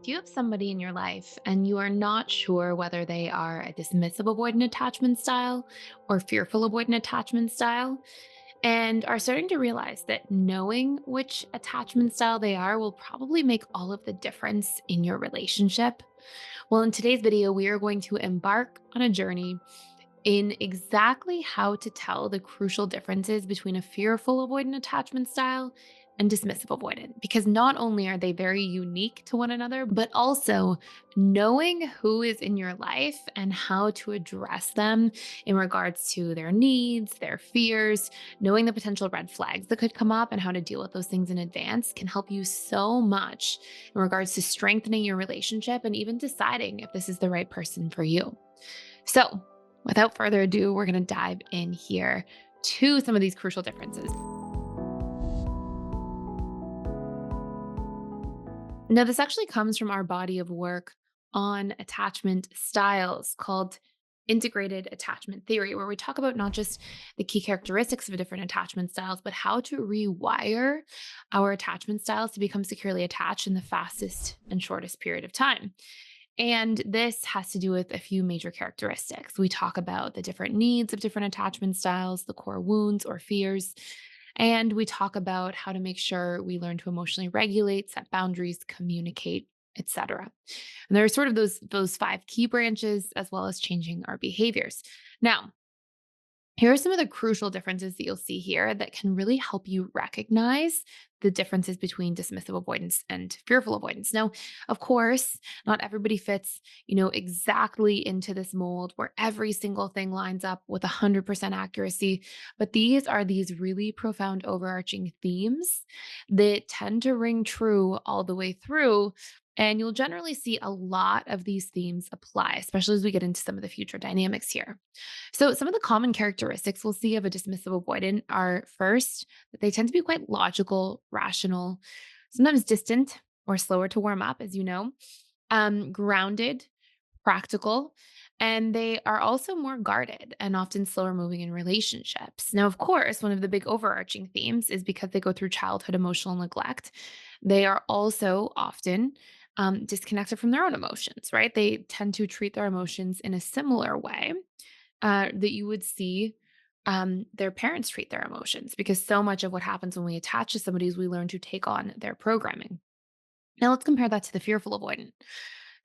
Do you have somebody in your life and you are not sure whether they are a dismissive avoidant attachment style or fearful avoidant attachment style, and are starting to realize that knowing which attachment style they are will probably make all of the difference in your relationship? Well, in today's video, we are going to embark on a journey in exactly how to tell the crucial differences between a fearful avoidant attachment style and dismissive avoidant, because not only are they very unique to one another, but also knowing who is in your life and how to address them in regards to their needs, their fears, knowing the potential red flags that could come up and how to deal with those things in advance can help you so much in regards to strengthening your relationship and even deciding if this is the right person for you. So, without further ado, we're going to dive in here to some of these crucial differences. Now, this actually comes from our body of work on attachment styles called integrated attachment theory, where we talk about not just the key characteristics of different attachment styles, but how to rewire our attachment styles to become securely attached in the fastest and shortest period of time. And this has to do with a few major characteristics. We talk about the different needs of different attachment styles, the core wounds or fears, and we talk about how to make sure we learn to emotionally regulate, set boundaries, communicate, etc. And there are sort of those five key branches as well as changing our behaviors. Now, here are some of the crucial differences that you'll see here that can really help you recognize the differences between dismissive avoidance and fearful avoidance. Now, of course, not everybody fits, exactly into this mold where every single thing lines up with 100% accuracy, but these are these really profound overarching themes that tend to ring true all the way through. And you'll generally see a lot of these themes apply, especially as we get into some of the future dynamics here. So, some of the common characteristics we'll see of a dismissive avoidant are first, that they tend to be quite logical, rational, sometimes distant or slower to warm up, as you know, grounded, practical, and they are also more guarded and often slower moving in relationships. Now, of course, one of the big overarching themes is because they go through childhood emotional neglect, they are also often disconnected from their own emotions, right? They tend to treat their emotions in a similar way that you would see their parents treat their emotions, because so much of what happens when we attach to somebody is we learn to take on their programming. Now, let's compare that to the fearful avoidant.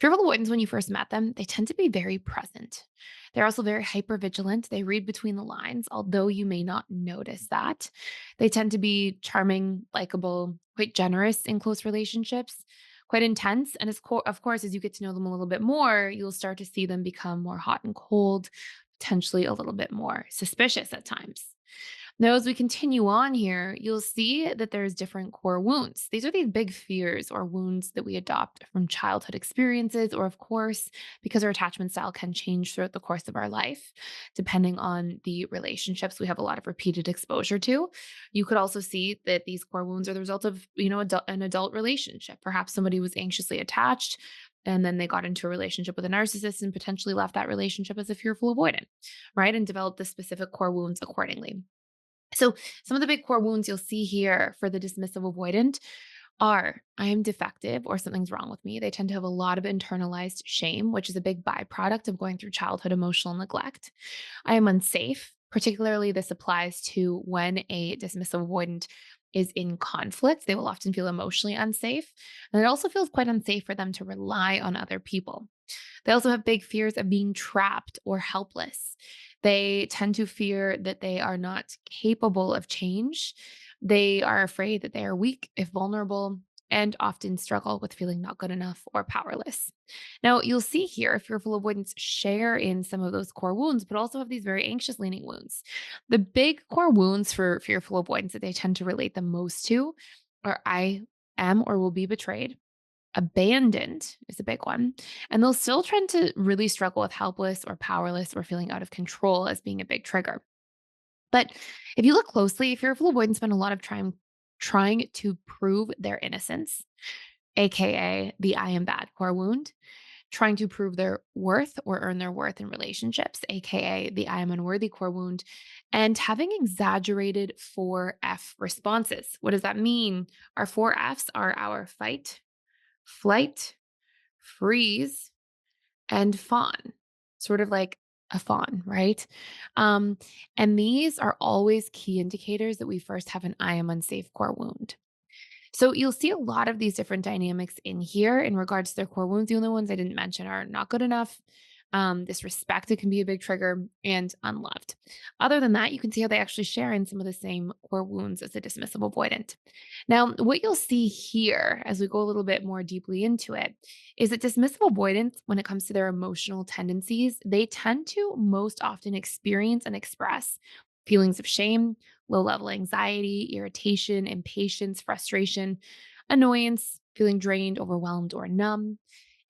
Fearful avoidants, when you first met them, they tend to be very present. They're also very hyper vigilant. They read between the lines, although you may not notice that. They tend to be charming, likable, quite generous in close relationships, quite intense. And of course, as you get to know them a little bit more, you'll start to see them become more hot and cold, potentially a little bit more suspicious at times. Now, as we continue on here, you'll see that there's different core wounds. These are these big fears or wounds that we adopt from childhood experiences, or of course, because our attachment style can change throughout the course of our life, depending on the relationships we have a lot of repeated exposure to. You could also see that these core wounds are the result of, an adult relationship. Perhaps somebody was anxiously attached and then they got into a relationship with a narcissist and potentially left that relationship as a fearful avoidant, right? And developed the specific core wounds accordingly. So, some of the big core wounds you'll see here for the dismissive avoidant are: I am defective or something's wrong with me. They tend to have a lot of internalized shame, which is a big byproduct of going through childhood emotional neglect. I am unsafe. Particularly, this applies to when a dismissive avoidant is in conflict. They will often feel emotionally unsafe. And it also feels quite unsafe for them to rely on other people. They also have big fears of being trapped or helpless. They tend to fear that they are not capable of change. They are afraid that they are weak if vulnerable and often struggle with feeling not good enough or powerless. Now, you'll see here fearful avoidants share in some of those core wounds, but also have these very anxious leaning wounds. The big core wounds for fearful avoidance that they tend to relate the most to are: I am or will be betrayed. Abandoned is a big one. And they'll still tend to really struggle with helpless or powerless or feeling out of control as being a big trigger. But if you look closely, fearful avoidance spend a lot of time trying to prove their innocence, AKA the I am bad core wound, trying to prove their worth or earn their worth in relationships, AKA the I am unworthy core wound, and having exaggerated 4F responses. What does that mean? Our 4Fs are our fight, flight, freeze, and fawn, sort of like a fawn, right? Um, and these are always key indicators that we first have an I am unsafe core wound. So you'll see a lot of these different dynamics in here in regards to their core wounds. The only ones I didn't mention are not good enough, disrespected can be a big trigger, and unloved. Other than that, you can see how they actually share in some of the same core wounds as the dismissive avoidant. Now, what you'll see here as we go a little bit more deeply into it is that dismissive avoidants, when it comes to their emotional tendencies, they tend to most often experience and express feelings of shame, low level anxiety, irritation, impatience, frustration, annoyance, feeling drained, overwhelmed, or numb.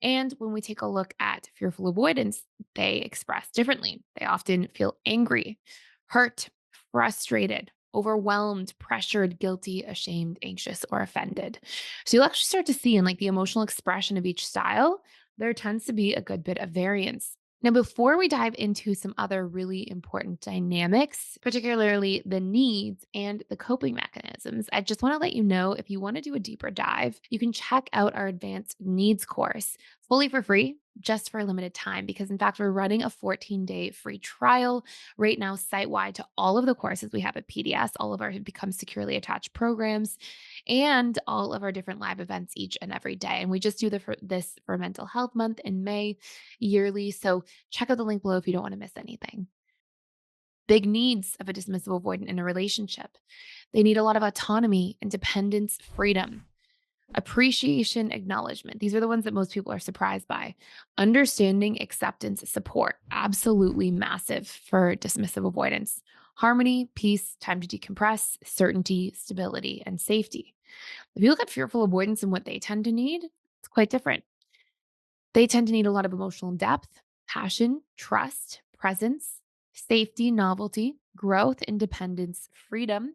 And when we take a look at fearful avoidance, they express differently. They often feel angry, hurt, frustrated, overwhelmed, pressured, guilty, ashamed, anxious, or offended. So you'll actually start to see in like the emotional expression of each style, there tends to be a good bit of variance. Now, before we dive into some other really important dynamics, particularly the needs and the coping mechanisms, I just want to let you know if you want to do a deeper dive, you can check out our advanced needs course fully for free, just for a limited time. Because, in fact, we're running a 14-day free trial right now, site wide to all of the courses we have at PDS, all of our Become Securely Attached programs, and all of our different live events each and every day. And we just do this for Mental Health Month in May yearly. So check out the link below if you don't want to miss anything. Big needs of a dismissive avoidant in a relationship. They need a lot of autonomy, independence, freedom, appreciation, acknowledgement. These are the ones that most people are surprised by. Understanding, acceptance, support. Absolutely massive for dismissive avoidance. Harmony, peace, time to decompress, certainty, stability, and safety. If you look at fearful avoidance and what they tend to need, it's quite different. They tend to need a lot of emotional depth, passion, trust, presence, safety, novelty, growth, independence, freedom,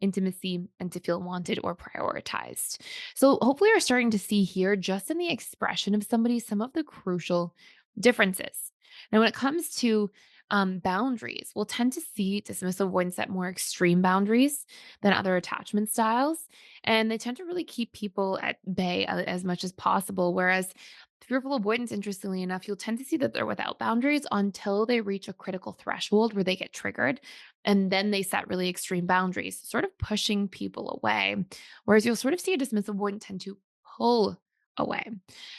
intimacy, and to feel wanted or prioritized. So, hopefully, you're starting to see here, just in the expression of somebody, some of the crucial differences. Now, when it comes to boundaries, we'll tend to see dismissive avoidance set more extreme boundaries than other attachment styles. And they tend to really keep people at bay as much as possible. Whereas fearful avoidance, interestingly enough, you'll tend to see that they're without boundaries until they reach a critical threshold where they get triggered. And then they set really extreme boundaries, sort of pushing people away. Whereas you'll sort of see a dismissive avoidant tend to pull away.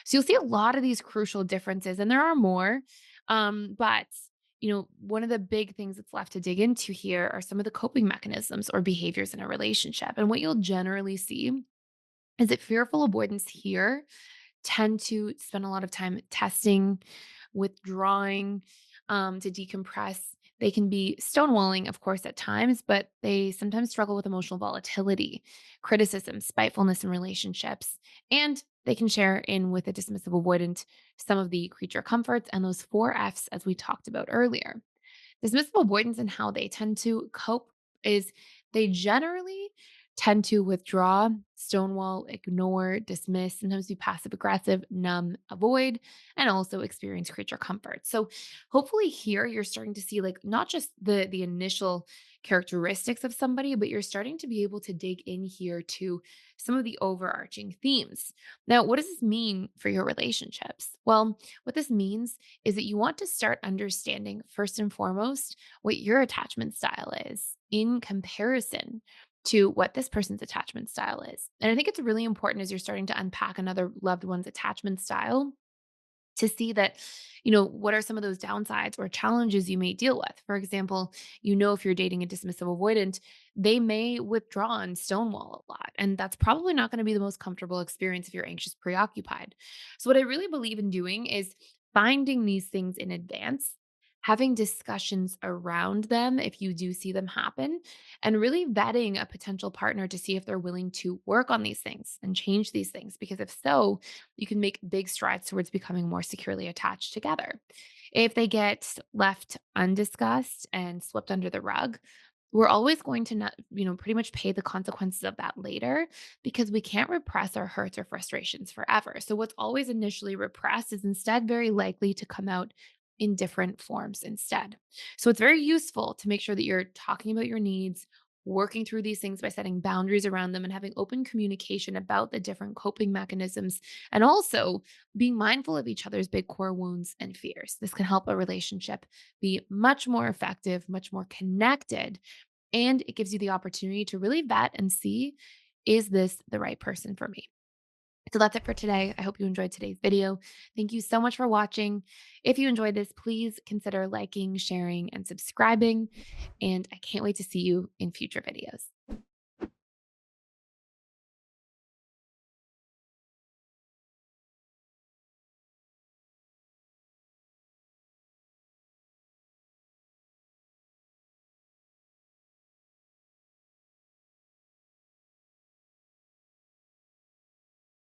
So you'll see a lot of these crucial differences, and there are more. But one of the big things that's left to dig into here are some of the coping mechanisms or behaviors in a relationship. And what you'll generally see is that fearful avoidance here tend to spend a lot of time testing, withdrawing, to decompress. They can be stonewalling, of course, at times, but they sometimes struggle with emotional volatility, criticism, spitefulness in relationships, and they can share in with a dismissive avoidant some of the creature comforts and those four F's as we talked about earlier. Dismissive avoidance and how they tend to cope is they generally tend to withdraw, stonewall, ignore, dismiss, sometimes be passive aggressive, numb, avoid, and also experience creature comfort. So hopefully here you're starting to see like not just the initial characteristics of somebody, but you're starting to be able to dig in here to some of the overarching themes. Now, what does this mean for your relationships? Well, what this means is that you want to start understanding first and foremost what your attachment style is in comparison to what this person's attachment style is. And I think it's really important as you're starting to unpack another loved one's attachment style to see that, what are some of those downsides or challenges you may deal with. For example, if you're dating a dismissive avoidant, they may withdraw and stonewall a lot. And that's probably not going to be the most comfortable experience if you're anxious, preoccupied. So, what I really believe in doing is finding these things in advance. Having discussions around them if you do see them happen, and really vetting a potential partner to see if they're willing to work on these things and change these things. Because if so, you can make big strides towards becoming more securely attached together. If they get left undiscussed and swept under the rug, we're always going to not, pretty much pay the consequences of that later because we can't repress our hurts or frustrations forever. So, what's always initially repressed is instead very likely to come out in different forms instead. So, it's very useful to make sure that you're talking about your needs, working through these things by setting boundaries around them and having open communication about the different coping mechanisms, and also being mindful of each other's big core wounds and fears. This can help a relationship be much more effective, much more connected, and it gives you the opportunity to really vet and see, is this the right person for me? So that's it for today. I hope you enjoyed today's video. Thank you so much for watching. If you enjoyed this, please consider liking, sharing, and subscribing. And I can't wait to see you in future videos.